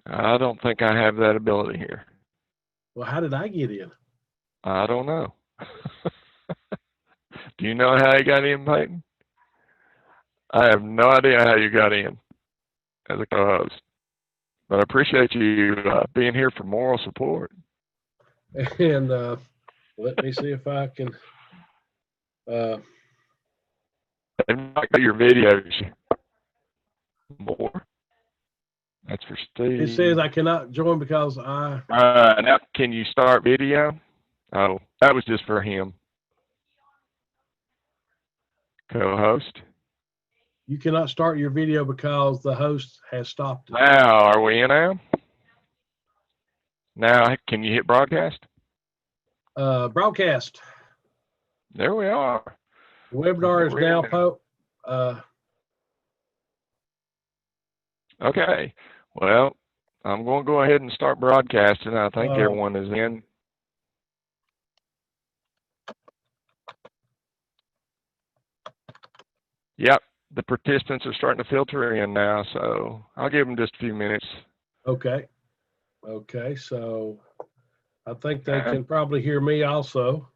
I don't think I have that ability here. Well, how did I get in? I don't know. Do you know how you got in, Peyton? I have no idea how you got in as a co-host, but I appreciate you being here for moral support. And let me see if I can. Uh, And I got your videos more. That's for it says Steve. I cannot join because I. Now, can you start video? Oh, that was just for him. Co-host. You cannot start your video because the host has stopped it. Now, are we in now? Now, can you hit broadcast? Broadcast. There we are. The webinar is now Okay. Well, I'm going to go ahead and start broadcasting. I think everyone is in. Yep. The participants are starting to filter in now, so I'll give them just a few minutes. Okay. Okay. So I think they can probably hear me also.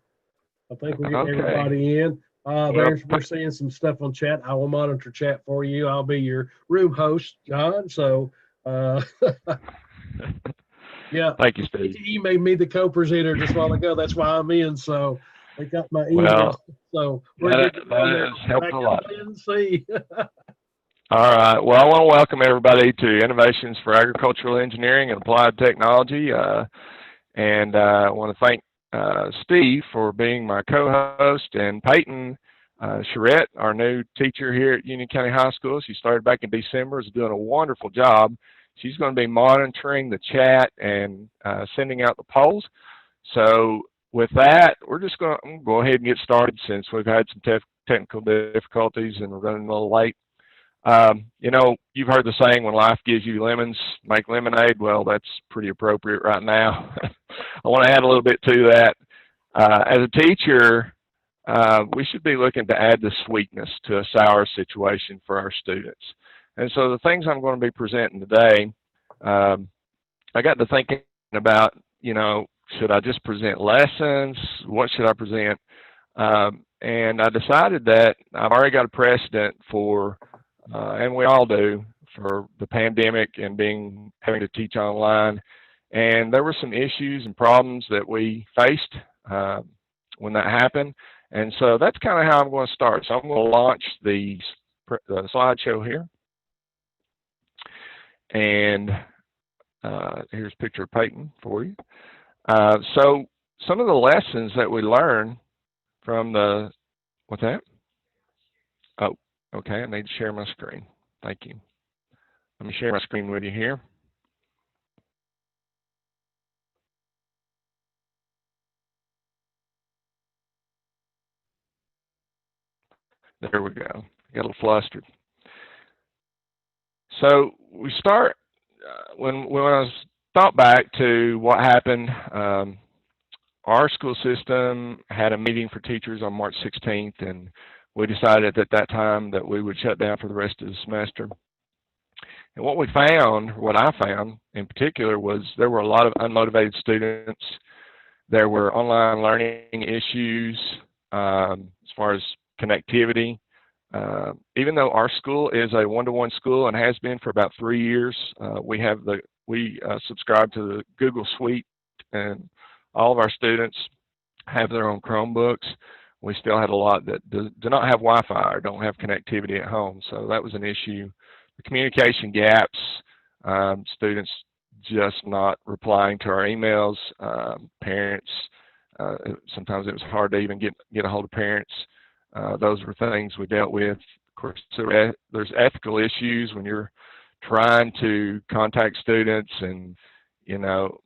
I think we're getting everybody in. We're seeing some stuff on chat. I will monitor chat for you. I'll be your room host, John. So, yeah. Thank you, Steve. He made me the co-presenter just a while ago. That's why I'm in. So they got my email. So that has helped a lot. See. All right. Well, I want to welcome everybody to Innovations for Agricultural Engineering and Applied Technology. And I want to thank Steve for being my co-host, and Peyton Charette, our new teacher here at Union County High School. She started back in December, is doing a wonderful job. She's going to be monitoring the chat and sending out the polls. So with that, we're just going to go ahead and get started since we've had some technical difficulties and we're running a little late. You know, you've heard the saying, when life gives you lemons, make lemonade. Well, that's pretty appropriate right now. I want to add a little bit to that. As a teacher, we should be looking to add the sweetness to a sour situation for our students. And so the things I'm going to be presenting today, I got to thinking about, you know, should I just present lessons? What should I present? And I decided that I've already got a precedent for, and we all do, for the pandemic and having to teach online. And there were some issues and problems that we faced when that happened. And so that's kind of how I'm going to start. So I'm going to launch the slideshow here. And here's a picture of Peyton for you. So some of the lessons that we learn from the, what's that? Oh, okay, I need to share my screen. Thank you. Let me share my screen with you here. There we go. Got a little flustered. So we start, when I thought back to what happened, our school system had a meeting for teachers on March 16th, and we decided at that time that we would shut down for the rest of the semester. And what we found, what I found in particular, was there were a lot of unmotivated students. There were online learning issues as far as connectivity. Even though our school is a one-to-one school and has been for about 3 years, we subscribe to the Google Suite, and all of our students have their own Chromebooks. We still had a lot that do not have Wi-Fi or don't have connectivity at home, so that was an issue. The communication gaps, students just not replying to our emails, parents, sometimes it was hard to even get a hold of parents. Those were things we dealt with. Of course, there's ethical issues when you're trying to contact students, and, you know,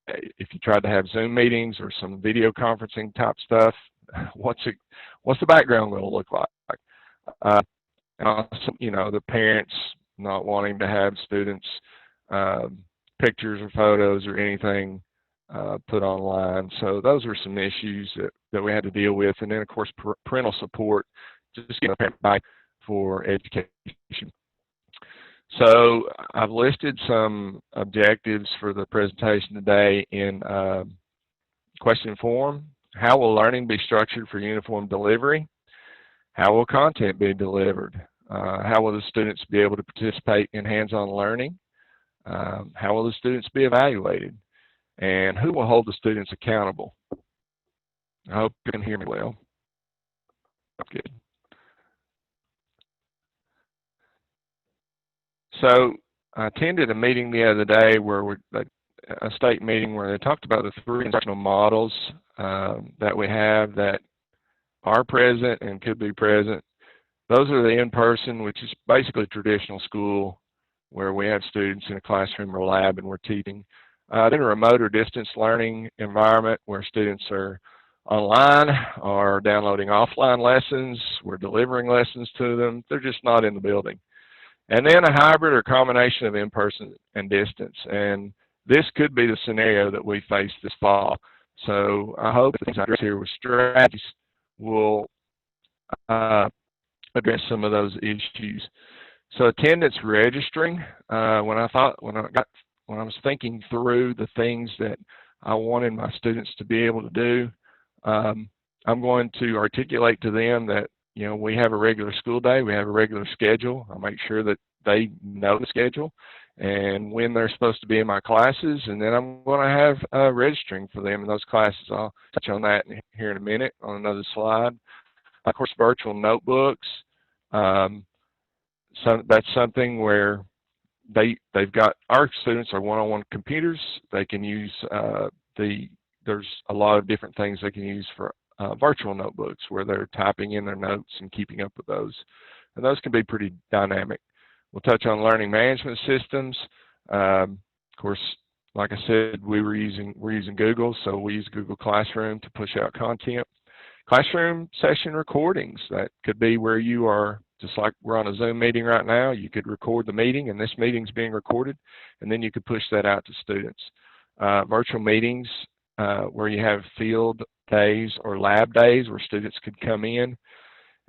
if you tried to have Zoom meetings or some video conferencing type stuff, what's the background going to look like? And also, you know, the parents not wanting to have students' pictures or photos or anything put online. So those were some issues that we had to deal with. And then, of course, parental support, just getting a parent for education. So I've listed some objectives for the presentation today in question form. How will learning be structured for uniform delivery? How will content be delivered? How will the students be able to participate in hands-on learning? How will the students be evaluated? And who will hold the students accountable? I hope you can hear me well. Good. So I attended a meeting the other day a state meeting where they talked about the three instructional models that we have that are present and could be present. Those are the in-person, which is basically traditional school, where we have students in a classroom or lab and we're teaching. Then a remote or distance learning environment where students are online or downloading offline lessons. We're delivering lessons to them. They're just not in the building. And then a hybrid or combination of in-person and distance. And this could be the scenario that we face this fall. So I hope the things I address here with strategies will address some of those issues. So attendance registering. When I was thinking through the things that I wanted my students to be able to do, I'm going to articulate to them that we have a regular school day, we have a regular schedule. I'll make sure that they know the schedule and when they're supposed to be in my classes, and then I'm going to have registering for them in those classes. I'll touch on that here in a minute on another slide. Of course, virtual notebooks. So that's something where they've got, our students are one-on-one computers. They can use there's a lot of different things they can use for virtual notebooks where they're typing in their notes and keeping up with those. And those can be pretty dynamic. We'll touch on learning management systems. Of course, like I said, we're using Google, so we use Google Classroom to push out content. Classroom session recordings, that could be where you are, just like we're on a Zoom meeting right now, you could record the meeting, and this meeting's being recorded, and then you could push that out to students. Virtual meetings where you have field days or lab days where students could come in.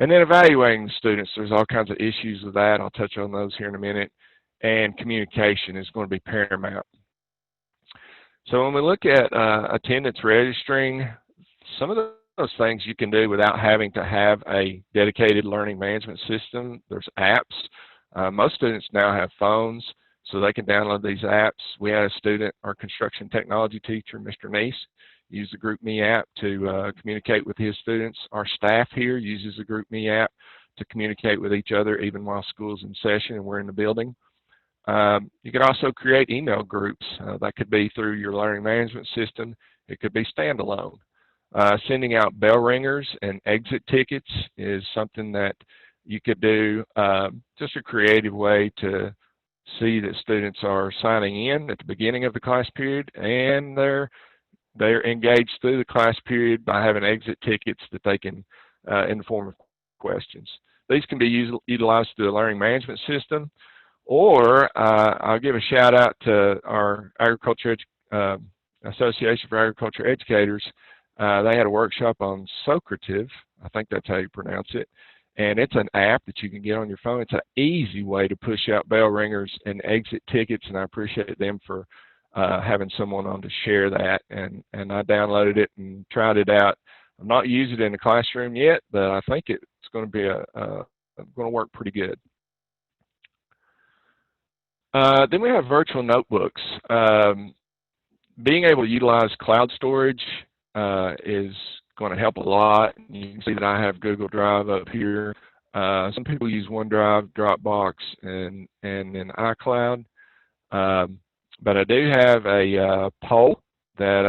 And then evaluating the students, there's all kinds of issues with that. I'll touch on those here in a minute. And communication is going to be paramount. So when we look at attendance registering, some of those things you can do without having to have a dedicated learning management system. There's apps. Most students now have phones, so they can download these apps. We had a student, our construction technology teacher, Mr. Neese, use the GroupMe app to communicate with his students. Our staff here uses the GroupMe app to communicate with each other even while school's in session and we're in the building. You can also create email groups. That could be through your learning management system. It could be standalone. Sending out bell ringers and exit tickets is something that you could do, just a creative way to see that students are signing in at the beginning of the class period and they're engaged through the class period by having exit tickets that they can, in the form of questions. These can be utilized through the learning management system, or I'll give a shout out to our Association for Agriculture Educators. They had a workshop on Socrative, I think that's how you pronounce it, and it's an app that you can get on your phone. It's an easy way to push out bell ringers and exit tickets, and I appreciate them for having someone on to share that, and I downloaded it and tried it out. I'm not using it in the classroom yet, but I think it's going to be going to work pretty good. Then we have virtual notebooks. Being able to utilize cloud storage is going to help a lot. You can see that I have Google Drive up here. Some people use OneDrive, Dropbox, and then iCloud. But I do have a poll that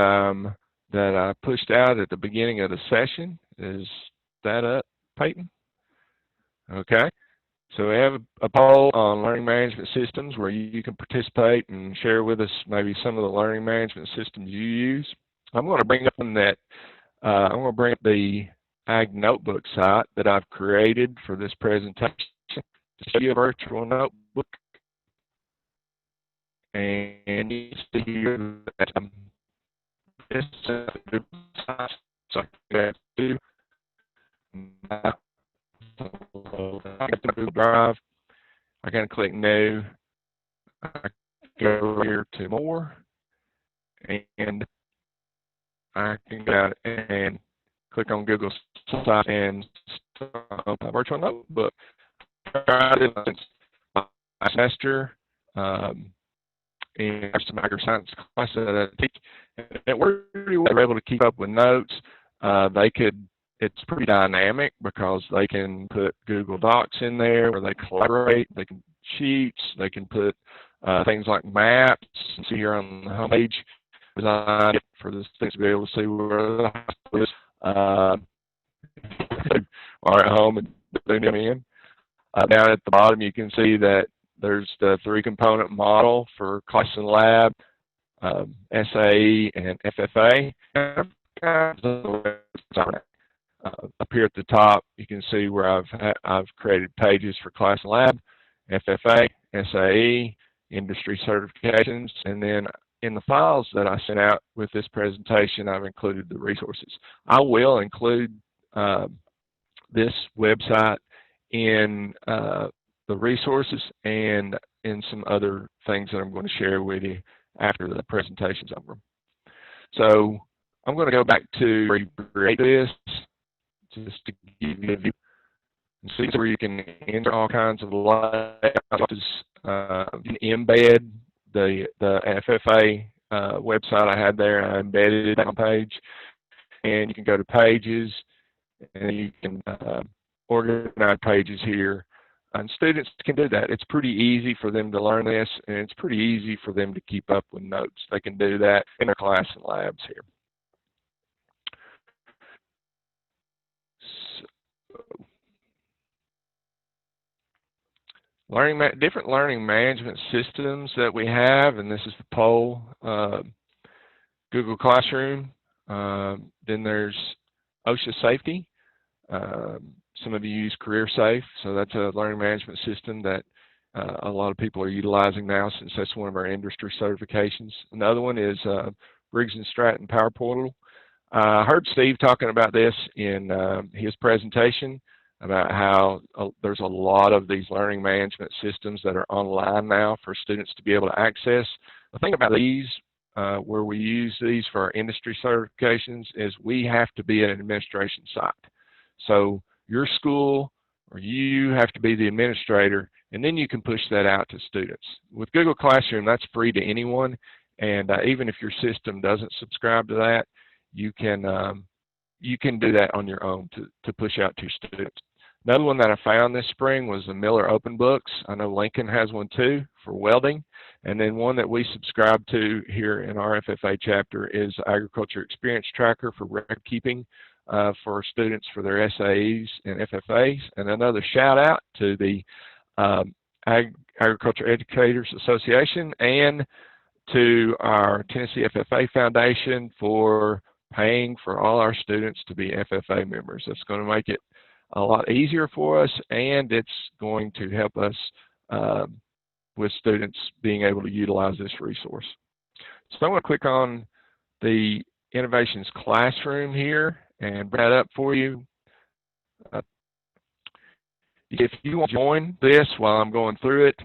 I pushed out at the beginning of the session. Is that up, Peyton? Okay. So we have a poll on learning management systems where you can participate and share with us maybe some of the learning management systems you use. I'm going to bring up the Ag Notebook site that I've created for this presentation to show you a virtual notebook. And you see here that this site, so I do Google Drive. I can click New. I go here to more, and I can go out and click on Google Slides and start a virtual notebook. I tried it since last semester in some agri-science class that I teach, and it worked really well. They were able to keep up with notes. It's pretty dynamic because they can put Google Docs in there where they collaborate. They can sheets. They can put things like maps. You see here on the home page, designed for the students to be able to see where the high school is. Are at home and zoom them in. Down at the bottom, you can see that there's the 3-component model for class and lab, SAE, and FFA. Up here at the top, you can see where I've created pages for class and lab, FFA, SAE, industry certifications, and then in the files that I sent out with this presentation, I've included the resources. I will include this website in the resources and in some other things that I'm going to share with you after the presentation's over. So I'm going to go back to create this just to give you a view and see where you can enter all kinds of layouts. You can embed the FFA website I had there. I embedded it on page, and you can go to pages, and you can organize pages here. And students can do that. It's pretty easy for them to learn this, and it's pretty easy for them to keep up with notes. They can do that in their class and labs here. So, different learning management systems that we have, and this is the poll. Google Classroom. Then there's OSHA Safety. Some of you use CareerSafe, so that's a learning management system that a lot of people are utilizing now since that's one of our industry certifications. Another one is Briggs & Stratton Power Portal. I heard Steve talking about this in his presentation about how there's a lot of these learning management systems that are online now for students to be able to access. The thing about these, where we use these for our industry certifications, is we have to be an administration site. So your school or you have to be the administrator, and then you can push that out to students. With Google Classroom, that's free to anyone, and even if your system doesn't subscribe to that, you can do that on your own to push out to your students. Another one that I found this spring was the Miller Open Books. I know Lincoln has one too for welding. And then one that we subscribe to here in our FFA chapter is Agriculture Experience Tracker for record keeping for students for their SAEs and FFAs. And another shout out to the Agriculture Educators Association and to our Tennessee FFA Foundation for paying for all our students to be FFA members. That's going to make it a lot easier for us, and it's going to help us with students being able to utilize this resource. So I'm going to click on the Innovations Classroom here and bring that up for you. If you want to join this while I'm going through it,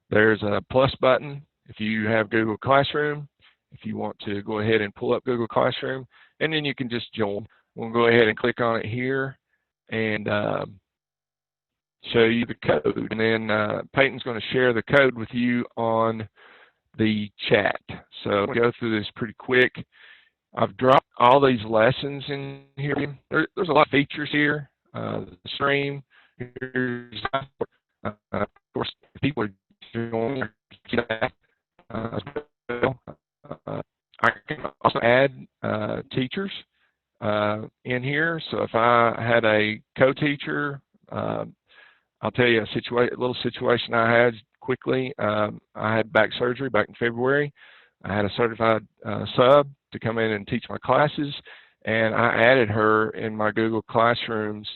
there's a plus button if you have Google Classroom. If you want to go ahead and pull up Google Classroom, and then you can just join. We'll go ahead and click on it here and show you the code. And then Peyton's going to share the code with you on the chat. So I'll go through this pretty quick. I've dropped all these lessons in here. There's a lot of features here. The stream. Here's, of course, people are joining that as well. I can also add teachers in here. So if I had a co-teacher, I'll tell you a little situation I had quickly. I had back surgery back in February. I had a certified sub to come in and teach my classes, and I added her in my Google Classrooms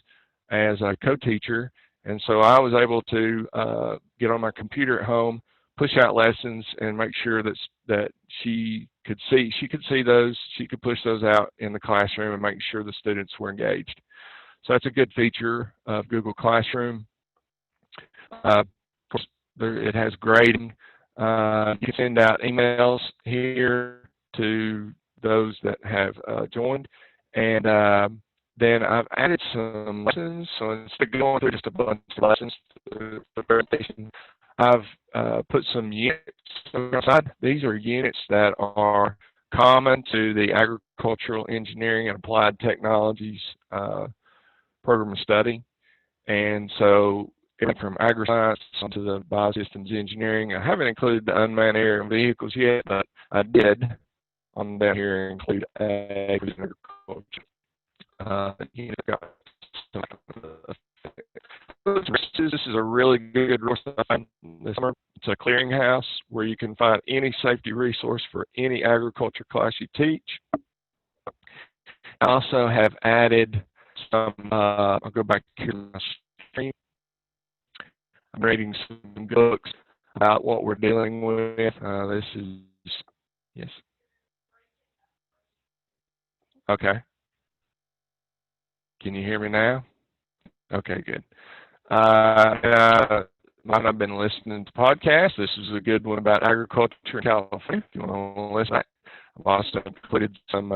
as a co-teacher. And so I was able to get on my computer at home, push out lessons, and make sure that she could see those, she could push those out in the classroom and make sure the students were engaged. So that's a good feature of Google Classroom. Of course, it has grading. You can send out emails here to those that have joined, and then I've added some lessons. So instead of going through just a bunch of lessons for the presentation, I've put some units outside. These are units that are common to the agricultural engineering and applied technologies program of study. And so it went from agri-science onto the biosystems engineering. I haven't included the unmanned aerial vehicles yet, but I did on down here include agriculture. This is a really good resource this summer. It's a clearinghouse where you can find any safety resource for any agriculture class you teach. I also have added some, I'll go back here to my screen. I'm reading some books about what we're dealing with. This is, yes. Okay. Can you hear me now? Okay, good. Might have been listening to podcasts. This is a good one about agriculture in California. If you want to listen to that, I've also included some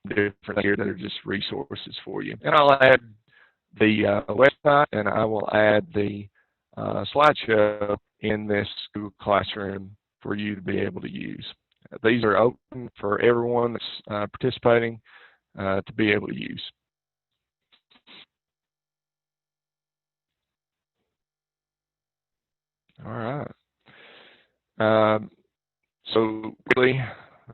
different here that are just resources for you. And I'll add the website, and I will add the slideshow in this Google Classroom for you to be able to use. These are open for everyone that's participating to be able to use. All right. So really,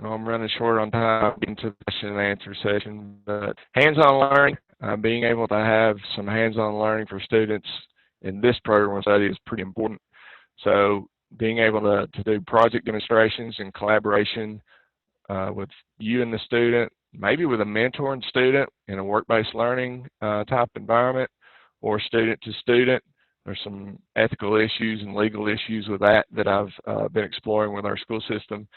I'm running short on time into the question and answer session, but hands-on learning, being able to have some hands-on learning for students in this program of study is pretty important. So being able to do project demonstrations in collaboration with you and the student, maybe with a mentor and student in a work-based learning type environment, or student to student. There's some ethical issues and legal issues with that I've been exploring with our school system.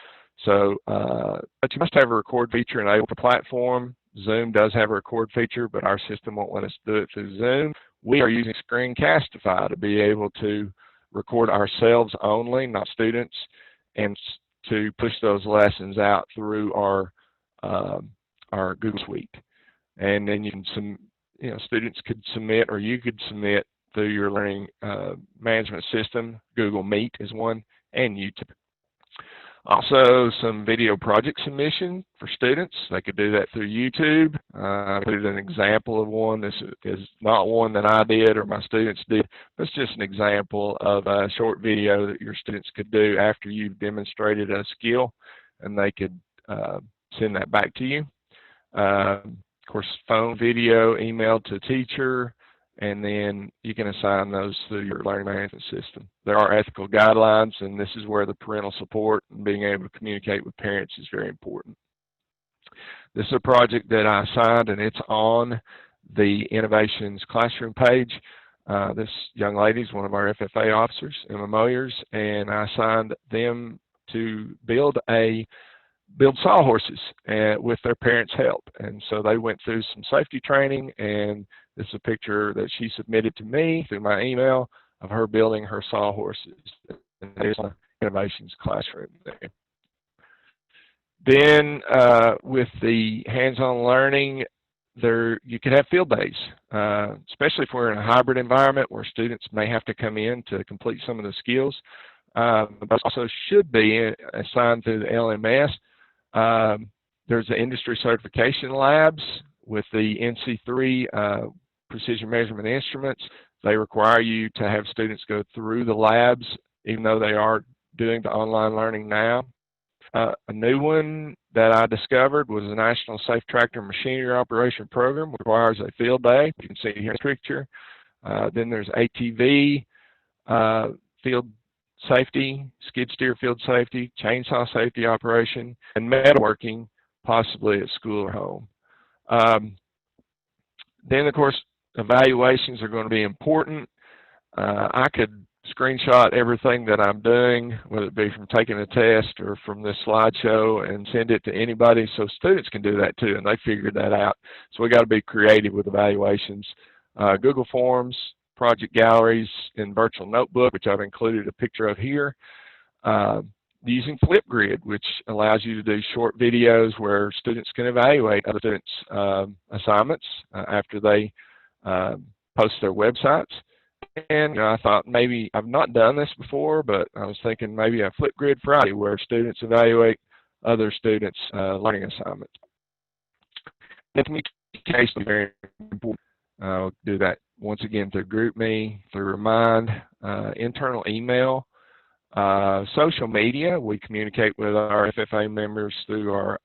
So, but you must have a record feature enabled for platform. Zoom does have a record feature, but our system won't let us do it through Zoom. We are using Screencastify to be able to record ourselves only, not students, and to push those lessons out through our Google Suite. And then you can students could submit, or you could submit through your learning management system. Google Meet is one, and YouTube. Also, some video project submission for students. They could do that through YouTube. I included an example of one. This is not one that I did or my students did. It's just an example of a short video that your students could do after you've demonstrated a skill, and they could send that back to you. Of course, phone, video, email to teacher, and then you can assign those through your learning management system. There are ethical guidelines, and this is where the parental support and being able to communicate with parents is very important. This is a project that I assigned, and it's on the Innovations Classroom page. This young lady is one of our FFA officers, Emma Moyers, and I assigned them to build sawhorses with their parents' help. And so they went through some safety training, and this is a picture that she submitted to me through my email of her building her sawhorses. And there's an Innovations Classroom there. Then with the hands-on learning, you could have field days, especially if we're in a hybrid environment where students may have to come in to complete some of the skills. But also should be assigned through the LMS. There's the industry certification labs with the NC3 precision measurement instruments. They require you to have students go through the labs, even though they are doing the online learning now. A new one that I discovered was the National Safe Tractor Machinery Operation Program, which requires a field day. You can see here in the picture. Then there's ATV, field safety, skid steer field safety, chainsaw safety operation, and metalworking, possibly at school or home. Then, of course, evaluations are going to be important. I could screenshot everything that I'm doing, whether it be from taking a test or from this slideshow, and send it to anybody, so students can do that too, and they figured that out. So we got to be creative with evaluations. Google Forms, project galleries in virtual notebook, which I've included a picture of here. using Flipgrid, which allows you to do short videos where students can evaluate other students' assignments after they post their websites. And I thought maybe I've not done this before, but I was thinking maybe a Flipgrid Friday where students evaluate other students' learning assignments. And communication is very important. I'll do that once again through GroupMe, through Remind, internal email, social media. We communicate with our FFA members through our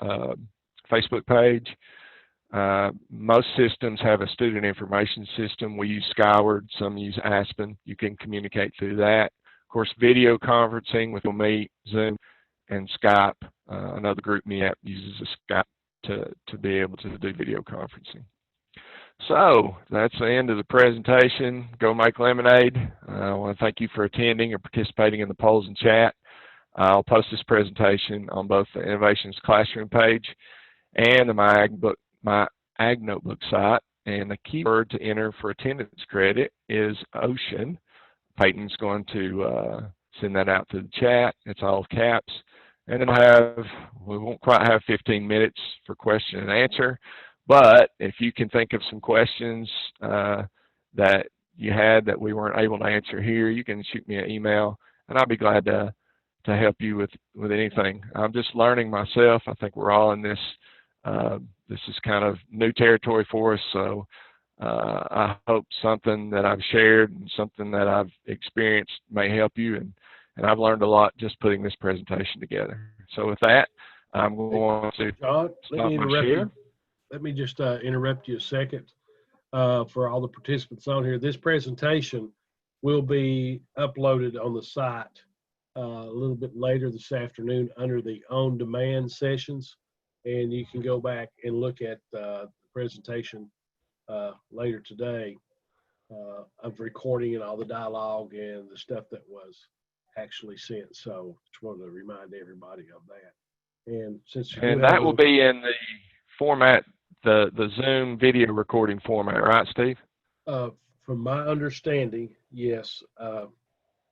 Facebook page. Most systems have a student information system. We use Skyward, some use Aspen. You can communicate through that. Of course, video conferencing with Meet, Zoom, and Skype. Another GroupMe app uses a Skype to be able to do video conferencing. So that's the end of the presentation. Go make lemonade. I want to thank you for attending or participating in the polls and chat. I'll post this presentation on both the Innovations Classroom page and the My Ag Notebook site. And the keyword to enter for attendance credit is ocean. Peyton's going to send that out to the chat. It's all caps. And then we won't quite have 15 minutes for question and answer. But if you can think of some questions that you had that we weren't able to answer here, you can shoot me an email, and I'll be glad to help you with anything. I'm just learning myself. I think we're all in this. This is kind of new territory for us, so I hope something that I've shared and something that I've experienced may help you. And I've learned a lot just putting this presentation together. So with that, I'm going to John, stop my share. Let me just interrupt you a second for all the participants on here. This presentation will be uploaded on the site a little bit later this afternoon under the on-demand sessions, and you can go back and look at the presentation later today of recording and all the dialogue and the stuff that was actually sent. So just wanted to remind everybody of that. And since that will be in the format, the Zoom video recording format, right, Steve? From my understanding, yes.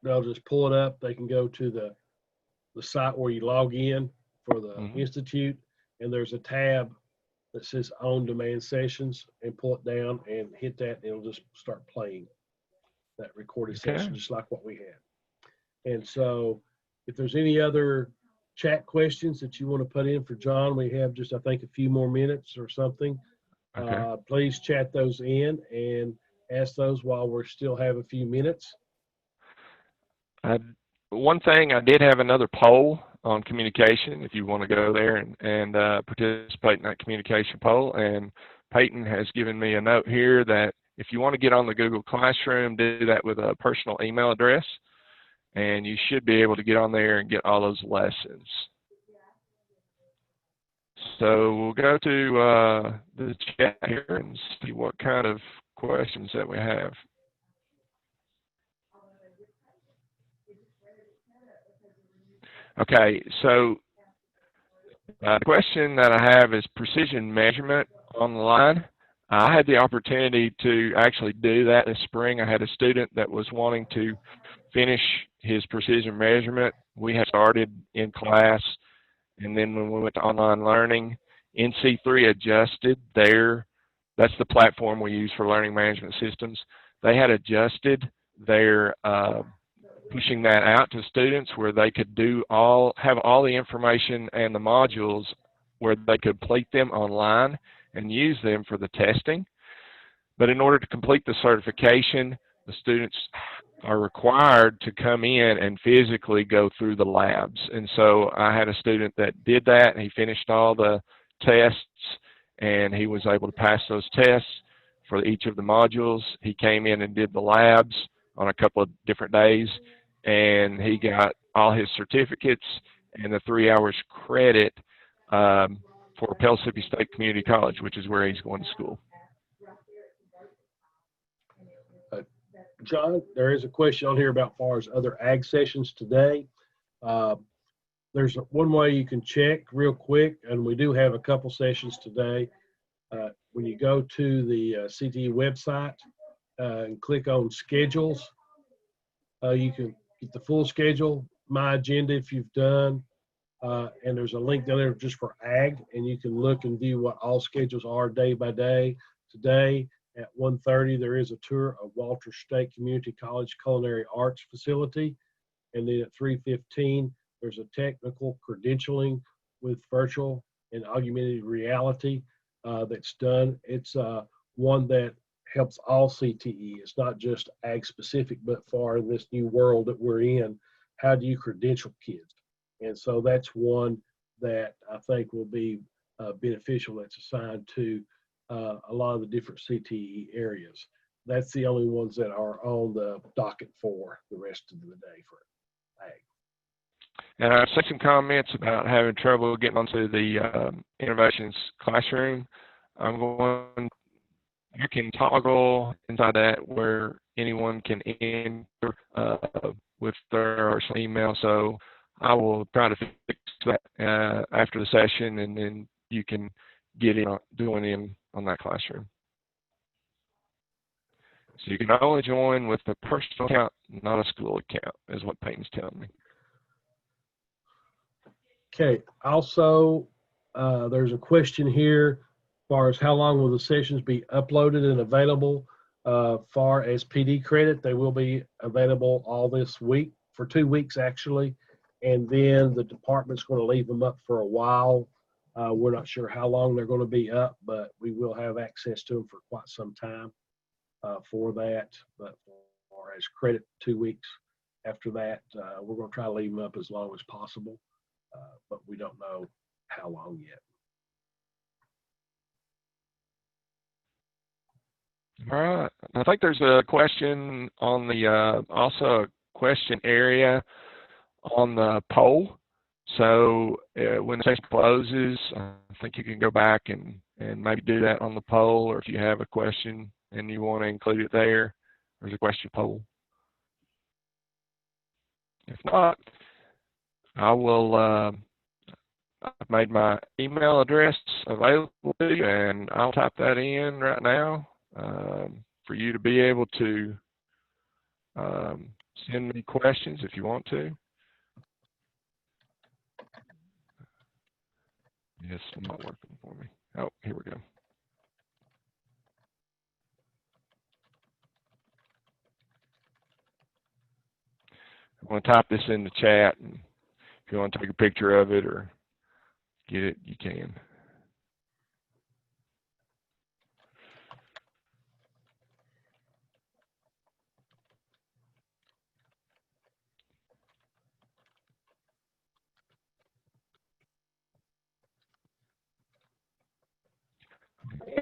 They'll just pull it up. They can go to the site where you log in for the Institute, and there's a tab that says on-demand sessions, and pull it down and hit that, and it'll just start playing that recorded session, just like what we had. And so if there's any other chat questions that you want to put in for John, we have just, I think, a few more minutes or something. Please chat those in and ask those while we still have a few minutes. One thing, I did have another poll on communication, if you want to go there and participate in that communication poll. And Peyton has given me a note here that if you want to get on the Google Classroom, do that with a personal email address, and you should be able to get on there and get all those lessons. So we'll go to the chat here and see what kind of questions that we have. Okay, so the question that I have is precision measurement online. I had the opportunity to actually do that this spring. I had a student that was wanting to finish his precision measurement. We had started in class, and then when we went to online learning, NC3 adjusted that's the platform we use for learning management systems. They had adjusted their pushing that out to students where they could have all the information and the modules where they could complete them online and use them for the testing. But in order to complete the certification, the students are required to come in and physically go through the labs. And so I had a student that did that, and he finished all the tests, and he was able to pass those tests for each of the modules. He came in and did the labs on a couple of different days, and he got all his certificates and the 3 hours credit for Pellissippi State Community College, which is where he's going to school. John, there is a question on here about far as other ag sessions today. There's one way you can check real quick, and we do have a couple sessions today. When you go to the CTE website and click on schedules, you can get the full schedule. my agenda if you've done, and there's a link down there just for ag, and you can look and view what all schedules are day by day. Today at 1:30, there is a tour of Walter State Community College Culinary Arts Facility. And then at 3:15, there's a technical credentialing with virtual and augmented reality that's done. It's one that helps all CTE. It's not just ag specific, but for this new world that we're in, how do you credential kids? And so that's one that I think will be beneficial, that's assigned to a lot of the different CTE areas. That's the only ones that are on the docket for the rest of the day for ag. And I've seen some comments about having trouble getting onto the Innovations classroom. I'm going, you can toggle inside that where anyone can enter with their personal email. So I will try to fix that after the session, and then you can get in on that classroom. So you can only join with a personal account, not a school account, is what Peyton's telling me. Okay, also, there's a question here as far as how long will the sessions be uploaded and available. Far as PD credit, they will be available all this week, for 2 weeks actually, and then the department's going to leave them up for a while. We're not sure how long they're going to be up, but we will have access to them for quite some time for that. But far as credit, 2 weeks after that, we're going to try to leave them up as long as possible. But we don't know how long yet. All right. I think there's a question on the, also a question area on the poll. So when the session closes, I think you can go back and maybe do that on the poll, or if you have a question and you want to include it there, there's a question poll. If not, I will, I've made my email address available to you, and I'll type that in right now for you to be able to send me questions if you want to. Yes, it's not working for me. Oh, here we go. I'm going to type this in the chat, and if you want to take a picture of it or get it, you can.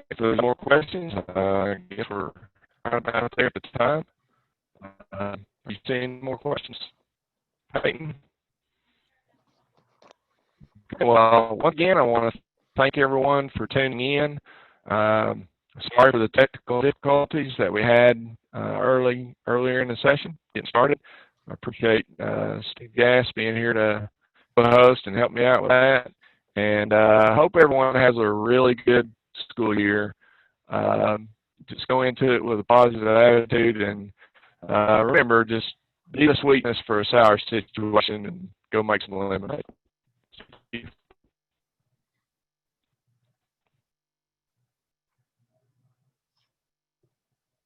If there's more questions, I guess we're right about there at the time. Are you seeing more questions? Peyton? Well, once again, I want to thank everyone for tuning in. Sorry for the technical difficulties that we had earlier in the session, getting started. I appreciate Steve Gass being here to host and help me out with that. And I hope everyone has a really good school year. Just go into it with a positive attitude, and remember, just be the sweetness for a sour situation and go make some lemonade.